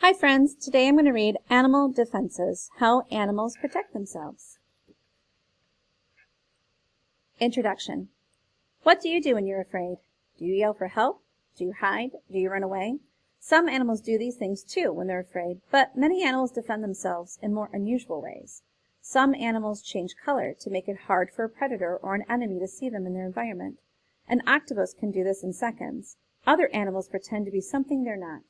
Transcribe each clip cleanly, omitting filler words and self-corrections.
Hi friends, today I'm going to read Animal Defenses, How Animals Protect Themselves. Introduction. What do you do when you're afraid? Do you yell for help? Do you hide? Do you run away? Some animals do these things too when they're afraid, but many animals defend themselves in more unusual ways. Some animals change color to make it hard for a predator or an enemy to see them in their environment. An octopus can do this in seconds. Other animals pretend to be something they're not.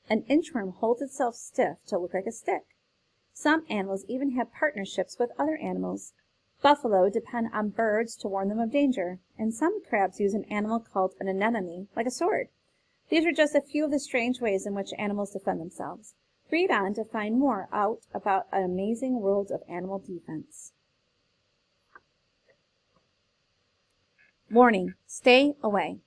An inchworm holds itself stiff to look like a stick. Some animals even have partnerships with other animals. Buffalo depend on birds to warn them of danger, and some crabs use an animal called an anemone, like a sword. These are just a few of the strange ways in which animals defend themselves. Read on to find more out about an amazing world of animal defense. Warning: stay away.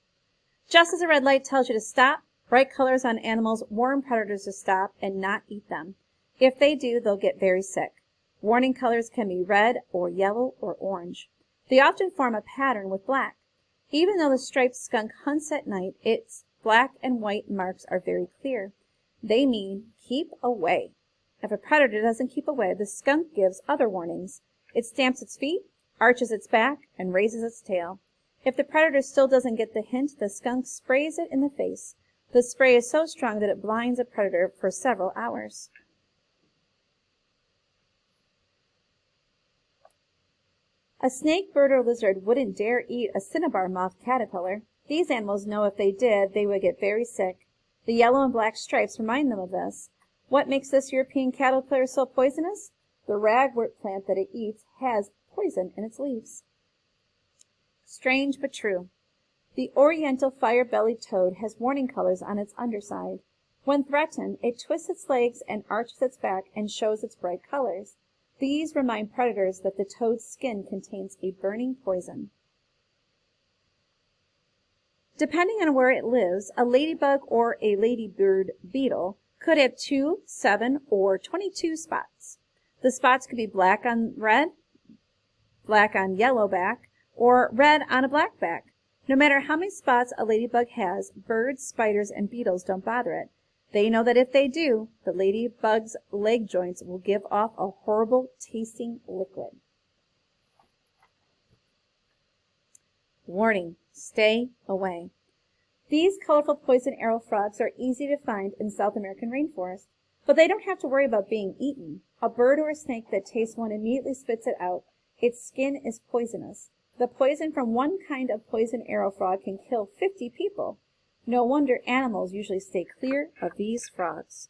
Just as a red light tells you to stop, bright colors on animals warn predators to stop and not eat them. If they do, they'll get very sick. Warning colors can be red or yellow or orange. They often form a pattern with black. Even though the striped skunk hunts at night, its black and white marks are very clear. They mean keep away. If a predator doesn't keep away, the skunk gives other warnings. It stamps its feet, arches its back, and raises its tail. If the predator still doesn't get the hint, the skunk sprays it in the face. The spray is so strong that it blinds a predator for several hours. A snake, bird, or lizard wouldn't dare eat a cinnabar moth caterpillar. These animals know if they did, they would get very sick. The yellow and black stripes remind them of this. What makes this European caterpillar so poisonous? The ragwort plant that it eats has poison in its leaves. Strange but true. The oriental fire-bellied toad has warning colors on its underside. When threatened, it twists its legs and arches its back and shows its bright colors. These remind predators that the toad's skin contains a burning poison. Depending on where it lives, a ladybug or a ladybird beetle could have 2, 7, or 22 spots. The spots could be black on red, black on yellow back, or red on a black back. No matter how many spots a ladybug has, birds, spiders, and beetles don't bother it. They know that if they do, the ladybug's leg joints will give off a horrible tasting liquid. Warning: stay away. These colorful poison arrow frogs are easy to find in South American rainforest, but they don't have to worry about being eaten. A bird or a snake that tastes one immediately spits it out. Its skin is poisonous. The poison from one kind of poison arrow frog can kill 50 people. No wonder animals usually stay clear of these frogs.